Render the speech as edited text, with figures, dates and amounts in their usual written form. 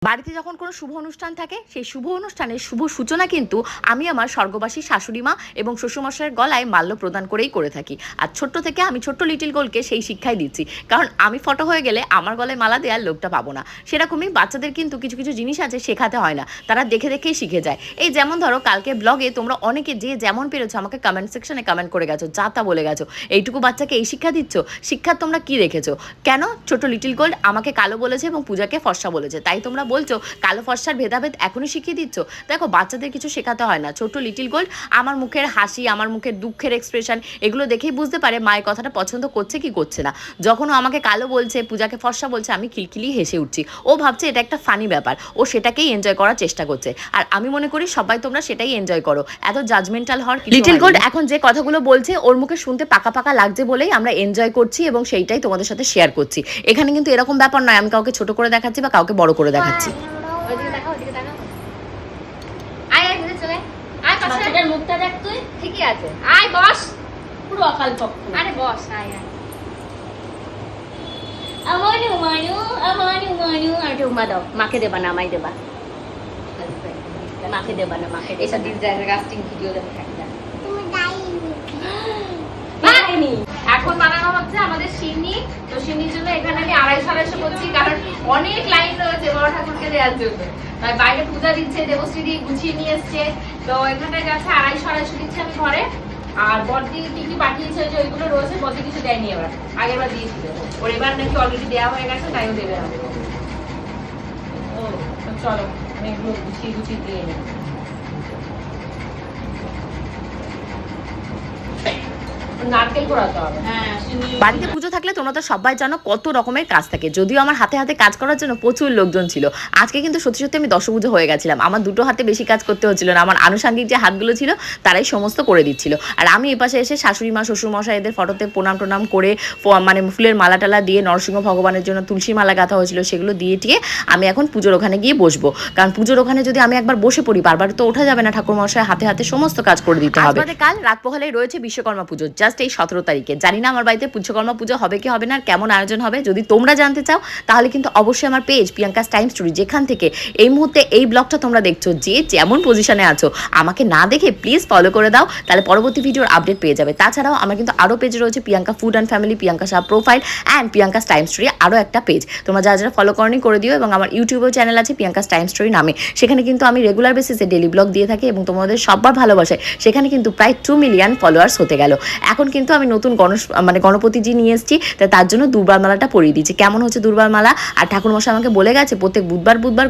বাড়িতে যখন কোনো শুভ অনুষ্ঠান থাকে সেই শুভ অনুষ্ঠানের শুভ সূচনা কিন্তু আমি আমার স্বর্গবাসী শাশুড়ি মা এবং শ্বশুরমশাইয়ের গলায় মাল্য প্রদান করেই করে থাকি। আর ছোট্ট থেকে আমি ছোট্ট লিটিল গোলকে সেই শিক্ষাই দিচ্ছি, কারণ আমি ফটো হয়ে গেলে আমার গলায় মালা দেওয়ার লোকটা পাবো না। সেরকমই বাচ্চাদের কিন্তু কিছু কিছু জিনিস আছে শেখাতে হয় না, তারা দেখে দেখেই শিখে যায়। এই যেমন ধরো কালকে ব্লগে তোমরা অনেকে যে যেমন পেরেছো আমাকে কমেন্ট সেকশনে কমেন্ট করে গেছো, যা তা বলে গেছো, এইটুকু বাচ্চাকে এই শিক্ষা দিচ্ছ। শিক্ষা তোমরা কি রেখেছো? কেন ছোট লিটিল গোল্ড আমাকে কালো বলেছে এবং পূজাকে ফর্সা বলেছে, তাই তোমরা বলছো কালো ফর্সার ভেদাভেদ এখনই শিখিয়ে দিচ্ছ? দেখো, বাচ্চাদের কিছু শেখাতে হয় না। ছোট লিটিল গোল্ড আমার মুখের হাসি, আমার মুখের দুঃখের এক্সপ্রেশন, এগুলো দেখেই বুঝতে পারে মায়ের কথাটা পছন্দ করছে কি করছে না। যখন ও আমাকে কালো বলছে, পূজাকে ফর্সা বলছে, আমি খিলখিলি হেসে উঠছি। ও ভাবছে এটা একটা ফানি ব্যাপার, ও সেটাকেই এনজয় করার চেষ্টা করছে। আর আমি মনে করি সবাই তোমরা সেটাই এনজয় করো, এত জাজমেন্টাল হওয়ার। লিটিল গোল্ড এখন যে কথাগুলো বলছে ওর মুখে শুনতে পাকা পাকা লাগছে বলেই আমরা এনজয় করছি এবং সেইটাই তোমাদের সাথে শেয়ার করছি। এখানে কিন্তু এরকম ব্যাপার নয় আমি কাউকে ছোট করে দেখাচ্ছি বা কাউকে বড় করে দেখাচ্ছি। মুখটা দেখ, তুই ঠিকই আছে। আয় বস, পুরো অকাল পক্ষ। আরে বস, আয় আয়। আমানু মানু আমানু মানু আর উমা দাও। মাকে দেবা না, আমায় দেবা। মাকে দেবা না, মাকে দেবা। এসব ডিসগাস্টিং ভিডিও দেখে থাকি না তুমি। ডাইনি এখন বানানো হচ্ছে আমাদের সিন্নি। তো সিন্নির জন্য এখানে আমি 250 করছি, কারণ অনেক লাইন রয়েছে বড় ঠাকুরকে দেওয়ার জন্য। তাই বাইরে পূজা দিচ্ছে, দেবশ্রী দিয়ে গুছিয়ে নিয়ে এসছে। তো এখানে যাচ্ছে 250 দিচ্ছে আমি ঘরে। আর বড়দি কি কি পাঠিয়েছে যে ওইগুলো রয়েছে, বড়দি কিছু দেয়নি এবার, আগের বার দিয়েছিল। ওর এবার নাকি অলরেডি দেওয়া হয়ে গেছে, তাইও দেবে হবে। ও চলো আমি এগুলো গুছিয়ে গুছিয়ে দিয়ে নিই। বাড়িতে পুজো থাকলে তোমরা তো সবাই জানো কত রকমের কাজ থাকে। যদিও আমার হাতে হাতে কাজ করার জন্য প্রচুর লোকজন ছিল, আজকে কিন্তু সত্যি সত্যি আমি দশভুজো হয়ে গেছিলাম। আমার দুটো হাতে বেশি কাজ করতে হচ্ছিল না, আমার আনুষঙ্গিক যে হাতগুলো ছিল তারাই সমস্ত করে দিচ্ছিল। আর আমি এপাশে এসে শাশুড়ি মা শ্বশুরমশাই এদের ফটোতে প্রণাম টোনাম করে, মানে ফুলের মালা টালা দিয়ে, নরসিংহ ভগবানের জন্য তুলসী মালা গাঁথা হয়েছিল সেগুলো দিয়ে টিয়ে আমি এখন পুজোর ওখানে গিয়ে বসবো। কারণ পুজোর ওখানে যদি আমি একবার বসে পড়ি বারবার তো ওঠা যাবে না, ঠাকুরমশাই হাতে হাতে সমস্ত কাজ করে দিতে হবে। কাল রাত পোহালেই রয়েছে বিশ্বকর্মা পুজো, জাস্ট এই 17 তারিখে। জানি না আমার বাড়িতে বিশ্বকর্মা পুজো হবে কি হবে না, আর কেমন আয়োজন হবে। যদি তোমরা জানতে চাও তাহলে কিন্তু অবশ্যই আমার পেজ প্রিয়াঙ্কাস টাইম স্টোরি, যেখান থেকে এই মুহূর্তে এই ব্লগটা তোমরা দেখছো, যে যেমন পজিশনে আছো আমাকে না দেখে প্লিজ ফলো করে দাও, তাহলে পরবর্তী ভিডিওর আপডেট পেয়ে যাবে। তাছাড়াও আমার কিন্তু আরও পেজ রয়েছে, Priyanka food and family, Priyanka Shah profile and Priyanka's time story, আরও একটা পেজ। তোমরা যারা যারা ফলো করনি করে দিও। এবং আমার ইউটিউবেও চ্যানেল আছে প্রিয়াঙ্কাস টাইম স্টোরি নামে, সেখানে কিন্তু আমি রেগুলার বেসিসে ডেলি ব্লগ দিয়ে থাকি এবং তোমাদের সবার ভালোবাসায় সেখানে কিন্তু প্রায় 2 মিলিয়ন ফলোয়ার্স হতে গেল। এখন কিন্তু আমি নতুন গণপতিজি নিয়ে এসেছি, তাই তার জন্য দুর্বার মালাটা পরিয়ে দিচ্ছি। কেমন হচ্ছে দুর্বার মালা? আর ঠাকুরমশাই আমাকে বলে গেছে প্রত্যেক বুধবার